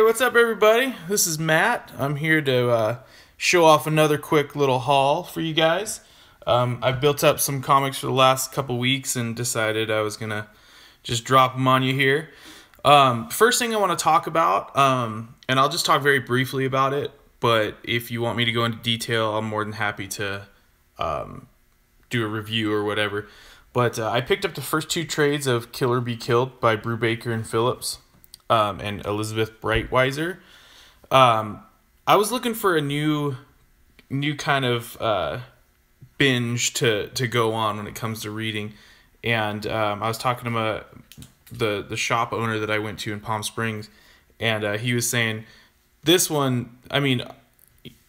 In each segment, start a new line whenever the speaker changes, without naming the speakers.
Hey, what's up, everybody? This is Matt. I'm here to show off another quick little haul for you guys. I've built up some comics for the last couple weeks and decided I was going to just drop them on you here. First thing I want to talk about, and I'll just talk very briefly about it, but if you want me to go into detail, I'm more than happy to do a review or whatever. But I picked up the first two trades of Kill or Be Killed by Brubaker and Phillips. And Elizabeth Breitweiser. I was looking for a new kind of binge to go on when it comes to reading, and I was talking to the shop owner that I went to in Palm Springs, and he was saying this one. I mean,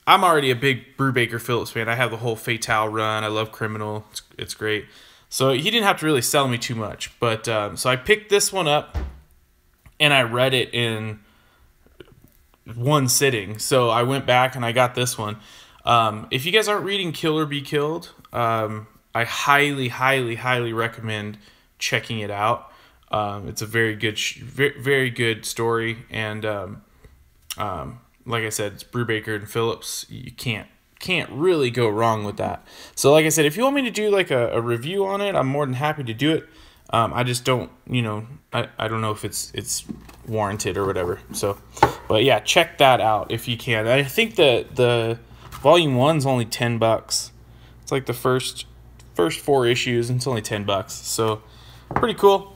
I'm already a big Brubaker Phillips fan. I have the whole Fatale run. I love Criminal. It's great. So he didn't have to really sell me too much, but so I picked this one up. And I read it in one sitting. So I went back and I got this one. If you guys aren't reading Kill or Be Killed, I highly, highly, highly recommend checking it out. It's a very good, very good story. And like I said, it's Brubaker and Phillips. You can't really go wrong with that. So like I said, if you want me to do like a review on it, I'm more than happy to do it. I just don't, I don't know if it's warranted or whatever. So, but yeah, check that out if you can. I think the volume 1's only $10. It's like the first 4 issues, and it's only $10. So, pretty cool.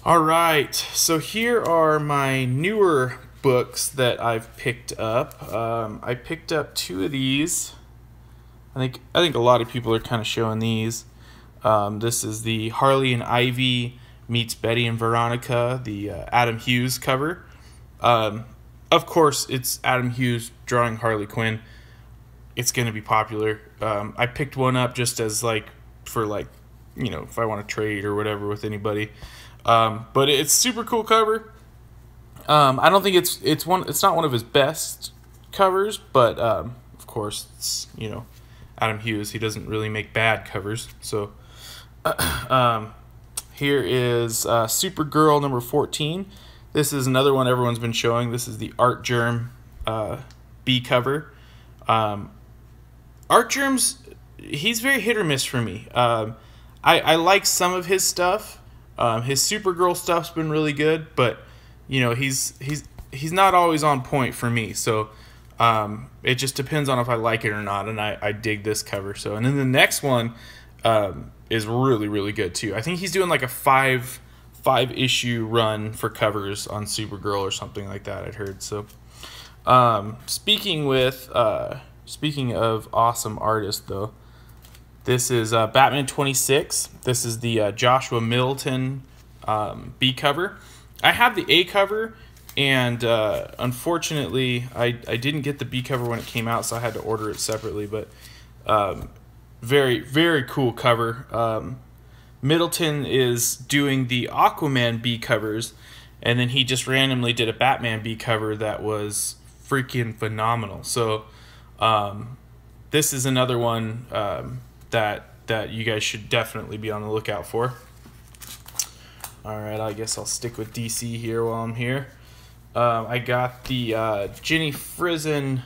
All right, so here are my newer books that I've picked up. I picked up 2 of these. I think a lot of people are kind of showing these. This is the Harley and Ivy meets Betty and Veronica, the Adam Hughes cover. Of course, it's Adam Hughes drawing Harley Quinn. It's going to be popular. I picked one up just as for if I want to trade or whatever with anybody. But it's super cool cover. I don't think it's not one of his best covers, but of course it's Adam Hughes. He doesn't really make bad covers, so. Here is Supergirl number 14. This is another one everyone's been showing. This is the Artgerm B cover. Artgerm's, he's very hit or miss for me. I like some of his stuff. His Supergirl stuff's been really good, but he's not always on point for me. So it just depends on if I like it or not, and I dig this cover. So, and then the next one is really, really good too. I think he's doing like a five issue run for covers on Supergirl or something like that, I'd heard. So speaking of awesome artists though, this is Batman 26. This is the Joshua Middleton B cover. I have the A cover, and unfortunately I didn't get the B cover when it came out, so I had to order it separately. But very, very cool cover. Middleton is doing the Aquaman B covers, and then he just randomly did a Batman B cover that was freaking phenomenal. So this is another one that you guys should definitely be on the lookout for. Alright, I guess I'll stick with DC here while I'm here. I got the Jenny Frison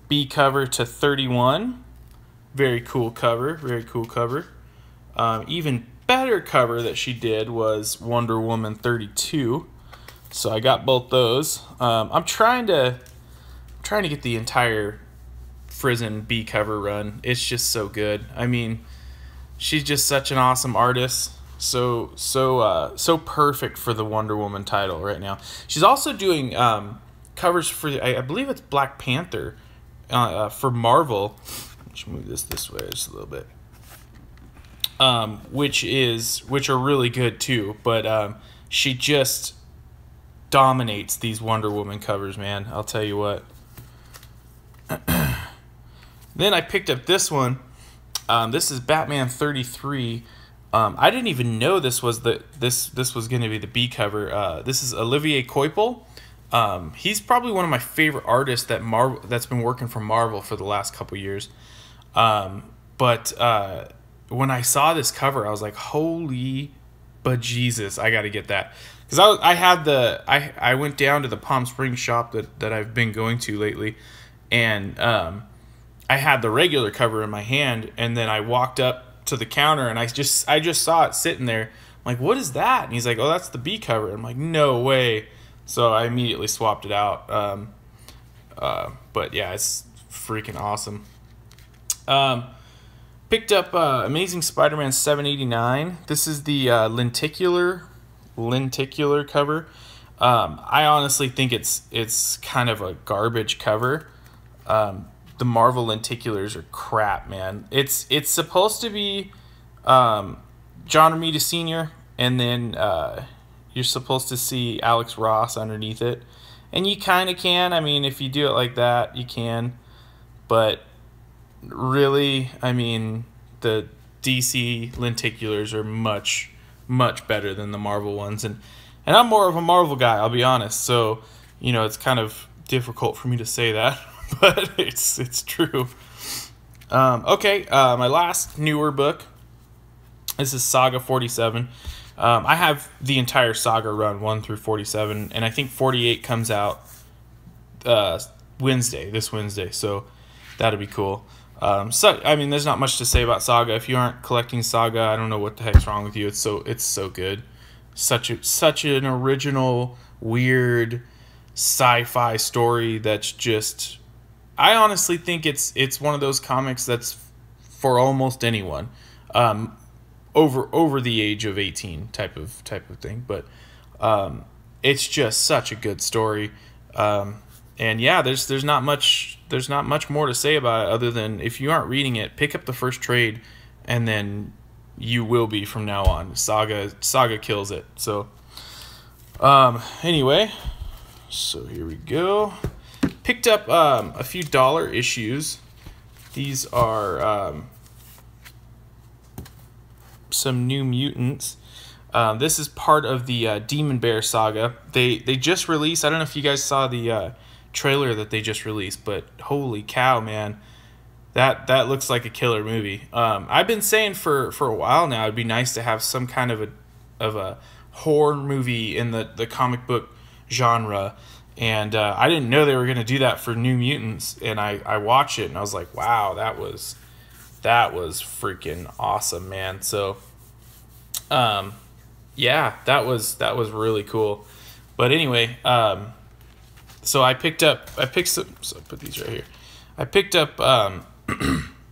B cover to 31. Very cool cover, very cool cover. Even better cover that she did was Wonder Woman 32. So I got both those. I'm trying to get the entire Frison B cover run. It's just so good. I mean, she's just such an awesome artist. So perfect for the Wonder Woman title right now. She's also doing covers for I believe it's Black Panther for Marvel. Let's move this way just a little bit. Which are really good too, but she just dominates these Wonder Woman covers, man. I'll tell you what. Then I picked up this one. This is Batman 33. I didn't even know this was this was going to be the B cover. This is Olivier Coipel. He's probably one of my favorite artists that's been working for Marvel for the last couple years. But when I saw this cover, I was like, holy but Jesus, I got to get that. Because I went down to the Palm Springs shop that I've been going to lately, and I had the regular cover in my hand, and then I walked up to the counter, and I just saw it sitting there. I'm like, what is that? And he's like, oh, that's the B cover. I'm like, no way. So I immediately swapped it out. But yeah, it's freaking awesome. Picked up Amazing Spider-Man 789. This is the lenticular cover. I honestly think it's kind of a garbage cover. The Marvel lenticulars are crap, man. It's supposed to be John Romita Sr., and then you're supposed to see Alex Ross underneath it. And you kind of can. I mean, if you do it like that, you can. But really, I mean, the DC lenticulars are much, much better than the Marvel ones. And I'm more of a Marvel guy, I'll be honest. So, it's kind of difficult for me to say that. But it's true. Okay, my last newer book. This is Saga 47. I have the entire Saga run 1 through 47, and I think 48 comes out this Wednesday. So that'll be cool. So I mean, there's not much to say about Saga. If you aren't collecting Saga, I don't know what the heck's wrong with you. It's so good. Such an original, weird sci-fi story that's just. I honestly think it's one of those comics that's for almost anyone, over the age of 18 type of thing. But it's just such a good story, and yeah, there's not much more to say about it other than if you aren't reading it, pick up the first trade, and then you will be from now on. Saga kills it. So anyway, so here we go. Picked up a few dollar issues. These are some New Mutants. This is part of the Demon Bear saga. They just released. I don't know if you guys saw the trailer that they just released, but holy cow, man, that looks like a killer movie. I've been saying for a while now it'd be nice to have some kind of a horror movie in the comic book genre. And I didn't know they were going to do that for New Mutants, and I watched it and I was like, wow, that was freaking awesome, man. So yeah, that was really cool. But anyway, so I picked some, so I'll put these right here. I picked up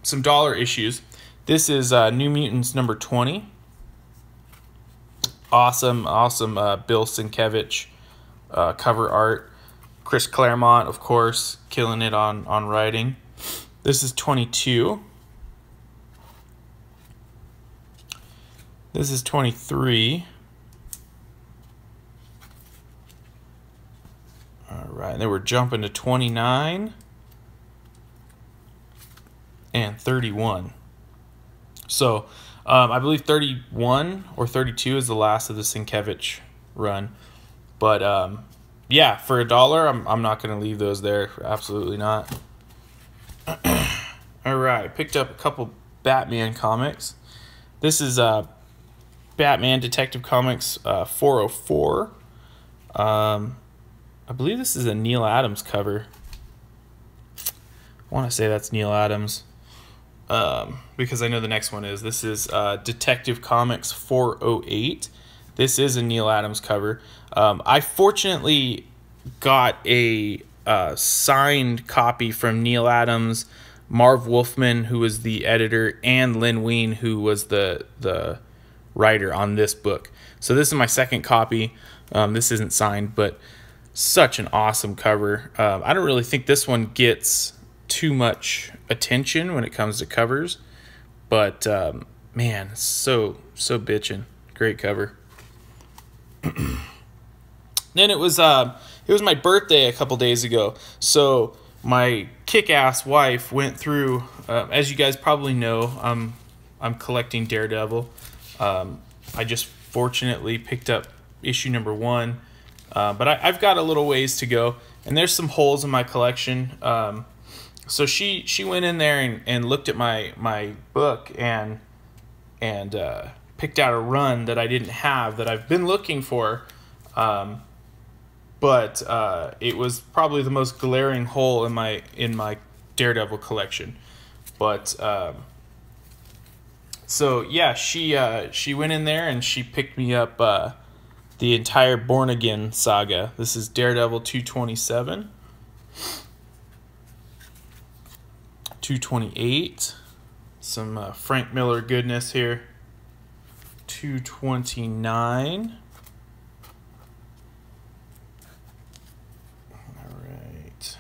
some dollar issues. This is New Mutants number 20. Awesome Bill Sienkiewicz cover art. Chris Claremont, of course, killing it on writing. This is 22. This is 23. All right, then we're jumping to 29 and 31. So I believe 31 or 32 is the last of the Sienkiewicz run. But yeah, for $1, I'm not going to leave those there. Absolutely not. All right, picked up a couple Batman comics. This is Batman Detective Comics 404. I believe this is a Neal Adams cover. I want to say that's Neal Adams because I know the next one is. This is Detective Comics 408. This is a Neal Adams cover. I fortunately got a signed copy from Neal Adams, Marv Wolfman, who was the editor, and Len Wein, who was the writer on this book. So this is my second copy. This isn't signed, but such an awesome cover. I don't really think this one gets too much attention when it comes to covers, but man, so bitchin'. Great cover. Then it was my birthday a couple days ago, so my kick-ass wife went through. As you guys probably know, I'm collecting Daredevil. I just fortunately picked up issue number 1, but I've got a little ways to go, and there's some holes in my collection. So she went in there and looked at my book and picked out a run that I didn't have that I've been looking for, but it was probably the most glaring hole in my Daredevil collection. But so yeah, she went in there and she picked me up the entire Born Again saga. This is Daredevil 227, 228, some Frank Miller goodness here. 229. All right.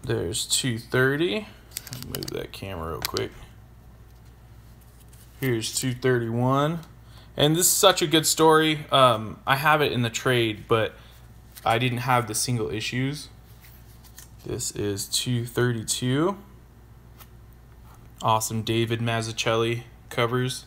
There's 230. Move that camera real quick. Here's 231. And this is such a good story. I have it in the trade, but I didn't have the single issues. This is 232. Awesome David Mazzucchelli covers.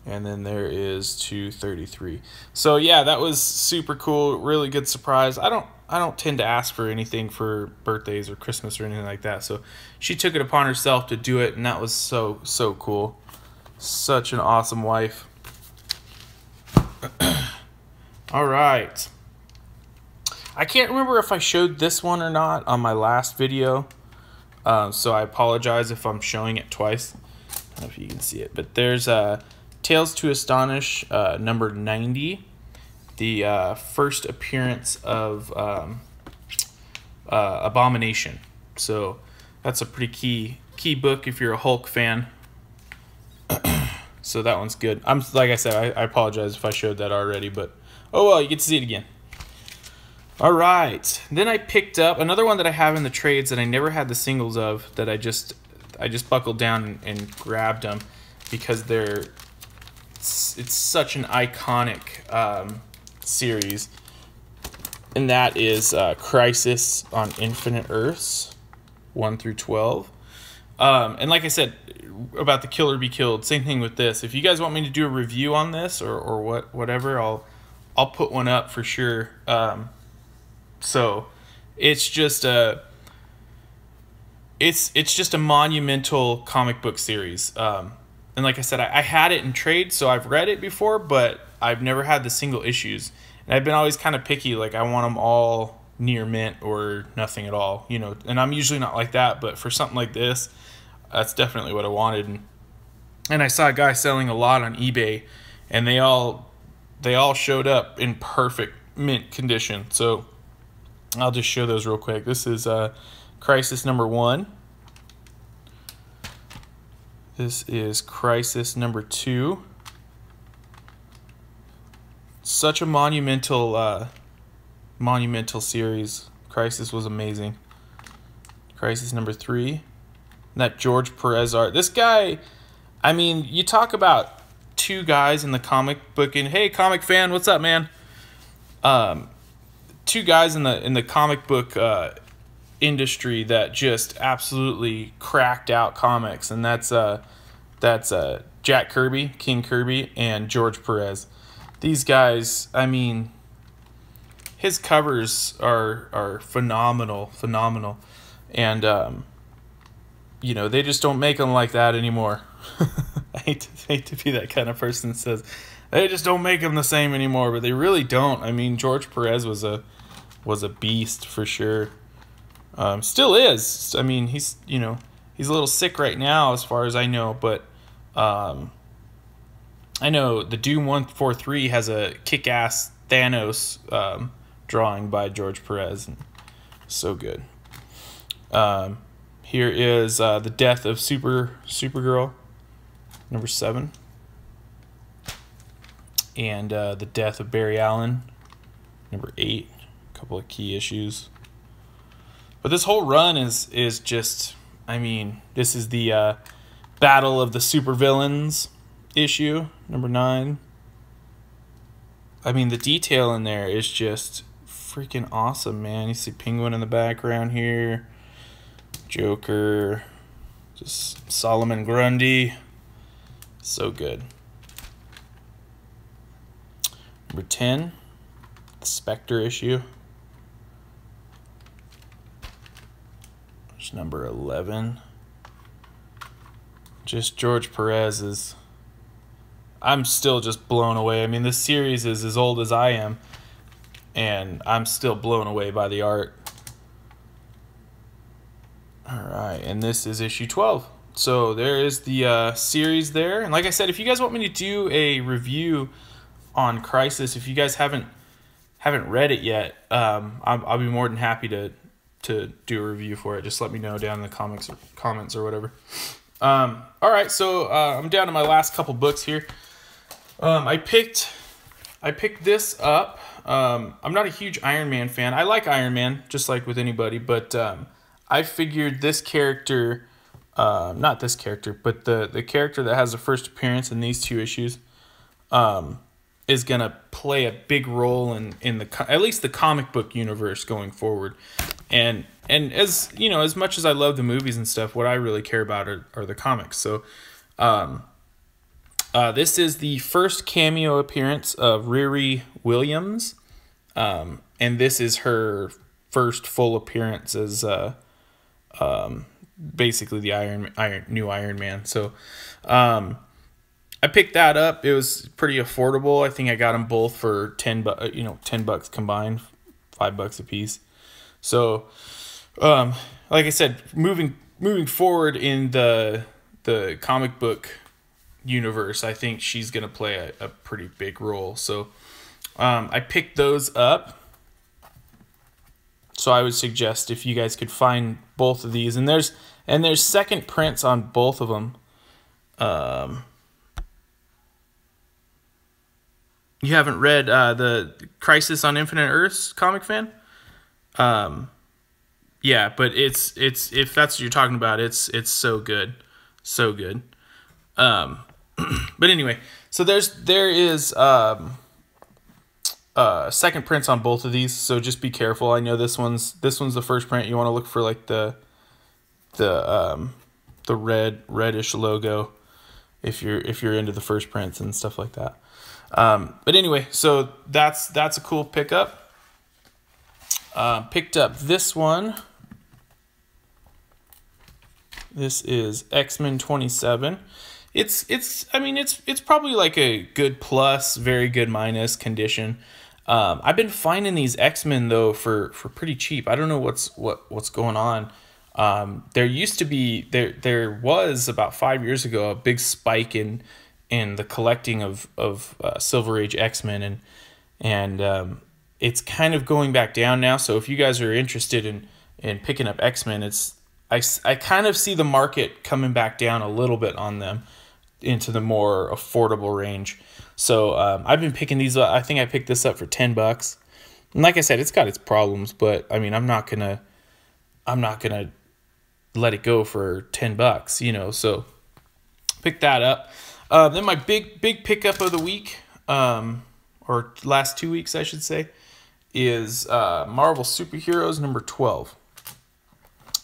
And then there is 233. So yeah, that was super cool. Really good surprise. I don't tend to ask for anything for birthdays or Christmas or anything like that. So she took it upon herself to do it, and that was so cool. Such an awesome wife. All right. I can't remember if I showed this one or not on my last video. So I apologize if I'm showing it twice. I don't know if you can see it, but there's Tales to Astonish number 90, the first appearance of Abomination. So that's a pretty key book if you're a Hulk fan. So that one's good. Like I said, I apologize if I showed that already, but oh well, you get to see it again. All right, then I picked up another one that I have in the trades that I never had the singles of, that I just buckled down and grabbed them because it's such an iconic series, and that is Crisis on Infinite Earths 1 through 12. And like I said about the Kill or Be Killed, same thing with this. If you guys want me to do a review on this or whatever, I'll put one up for sure. So it's just it's just a monumental comic book series. And like I said, I had it in trade, so I've read it before, but I've never had the single issues. And I've been always kind of picky, like I want them all near mint or nothing at all, you know. And I'm usually not like that, but for something like this, that's definitely what I wanted. And I saw a guy selling a lot on eBay, and they all showed up in perfect mint condition. So I'll just show those real quick. This is Crisis number 1. This is Crisis number 2. Such a monumental series. Crisis was amazing. Crisis number 3. That George Perez art. This guy, I mean, you talk about two guys in the comic book, and hey, comic fan, what's up, man? Two guys in the comic book industry that just absolutely cracked out comics, and that's Jack Kirby, King Kirby, and George Perez. These guys, I mean, his covers are phenomenal, and you know, they just don't make them like that anymore. I hate to be that kind of person that says they just don't make them the same anymore, but they really don't. I mean, George Perez was a beast for sure. Still is. I mean, he's a little sick right now as far as I know, but I know the Doom 143 has a kick-ass Thanos drawing by George Perez, and so good. Here is the Death of Supergirl, number 7, and the Death of Barry Allen, number 8. A couple of key issues, but this whole run is just, I mean, this is the Battle of the Supervillains issue, number 9. I mean, the detail in there is just freaking awesome, man. You see Penguin in the background here, Joker, just Solomon Grundy, so good. Number 10, the Spectre issue. There's number 11. Just George Perez is... I'm still just blown away. I mean, this series is as old as I am, and I'm still blown away by the art. Alright, and this is issue 12. So there is the series there. And like I said, if you guys want me to do a review on Crisis, if you guys haven't read it yet, I'll be more than happy to do a review for it. Just let me know down in the comments or whatever. Alright, so I'm down to my last couple books here. I picked this up. I'm not a huge Iron Man fan. I like Iron Man, just like with anybody, but I figured this character, not this character, but the character that has the first appearance in these 2 issues, is gonna play a big role in the at least the comic book universe going forward. And as you know, as much as I love the movies and stuff, what I really care about are the comics. So this is the first cameo appearance of Riri Williams, and this is her first full appearance as basically the new Iron Man. So I picked that up. It was pretty affordable. I think I got them both for $10 combined, $5 a piece. So like I said, moving forward in the comic book universe, I think she's gonna play a pretty big role. So I picked those up. So I would suggest if you guys could find both of these, and there's second prints on both of them. You haven't read the Crisis on Infinite Earths comic, fan? Yeah, but it's if that's what you're talking about, it's so good, so good. But anyway, so there is second prints on both of these, so just be careful. I know this one's the first print. You want to look for like the reddish logo if you're into the first prints and stuff like that. But anyway, so that's a cool pickup. Picked up this one. This is X-Men 27. I mean it's probably like a good plus, very good minus condition. I've been finding these X-Men though for pretty cheap. I don't know what's going on. There was about 5 years ago a big spike in the collecting of Silver Age X-Men, and it's kind of going back down now. So if you guys are interested in picking up X-Men, I kind of see the market coming back down a little bit on them into the more affordable range. So I've been picking these up. I think I picked this up for $10. And like I said, it's got its problems, but I mean, I'm not gonna let it go for $10, you know. So pick that up. Then my big pickup of the week, or last 2 weeks, I should say, is Marvel Superheroes number 12.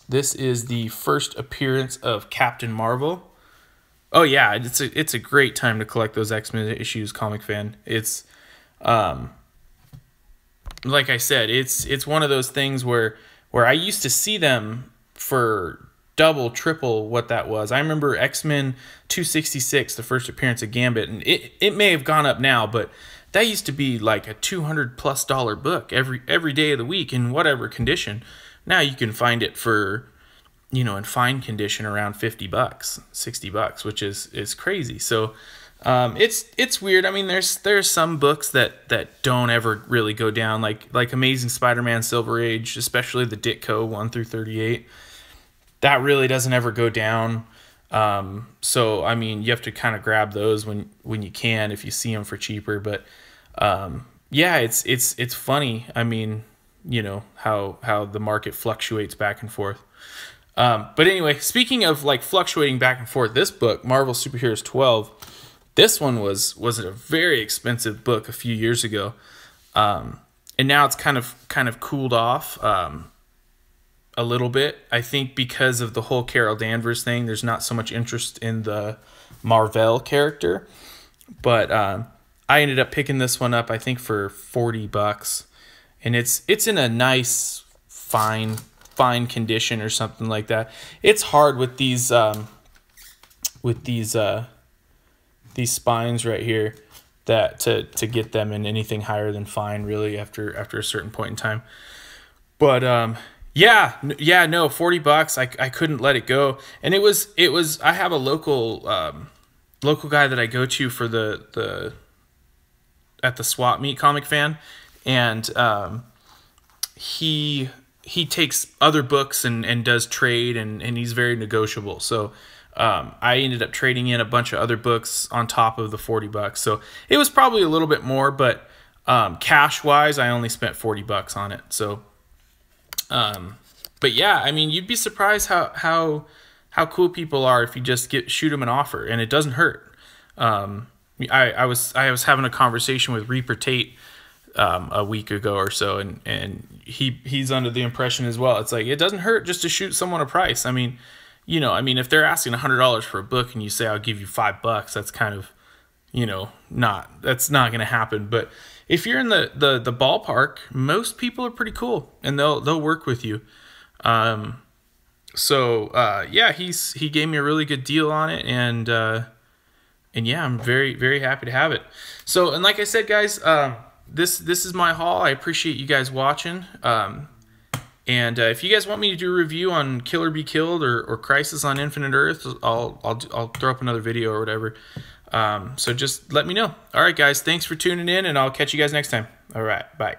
This is the first appearance of Captain Marvel. Oh yeah, it's a great time to collect those X-Men issues, comic fan. It's like I said, it's one of those things where I used to see them for double, triple what that was. I remember X-Men 266, the first appearance of Gambit, and it may have gone up now, but that used to be like a $200+ book every day of the week in whatever condition. Now you can find it for, you know, in fine condition around $50, $60, which is crazy. So it's weird. I mean, there's some books that don't ever really go down, like Amazing Spider-Man Silver Age, especially the Ditko 1 through 38. That really doesn't ever go down. So I mean, you have to kind of grab those when you can, if you see them for cheaper. But yeah, it's funny. I mean, you know, how the market fluctuates back and forth. But anyway, speaking of like fluctuating back and forth, this book, Marvel Superheroes 12, this one was a very expensive book a few years ago, and now it's kind of cooled off a little bit. I think because of the whole Carol Danvers thing, there's not so much interest in the Marvel character. But I ended up picking this one up, I think, for $40, and it's in a nice, fine condition or something like that. It's hard with these with these spines right here, that to get them in anything higher than fine, really, after a certain point in time. But yeah, no, $40. I couldn't let it go. And it was I have a local guy that I go to for at the swap meet, Comic Fan, and he takes other books and does trade, and he's very negotiable. So I ended up trading in a bunch of other books on top of the $40. So it was probably a little bit more, but cash wise, I only spent $40 on it. So but yeah, I mean, you'd be surprised how cool people are if you just shoot them an offer, and it doesn't hurt. I was having a conversation with Reaper Tate a week ago or so, and he's under the impression as well. It's like, it doesn't hurt just to shoot someone a price. I mean, if they're asking $100 for a book and you say, I'll give you $5, that's kind of, that's not going to happen. But if you're in the ballpark, most people are pretty cool, and they'll work with you. Yeah, he gave me a really good deal on it, and yeah, I'm very, very happy to have it. So, and like I said, guys, this is my haul. I appreciate you guys watching. And if you guys want me to do a review on Kill or Be Killed or Crisis on Infinite Earth, I'll throw up another video or whatever. So just let me know. All right, guys, thanks for tuning in, and I'll catch you guys next time. All right, bye.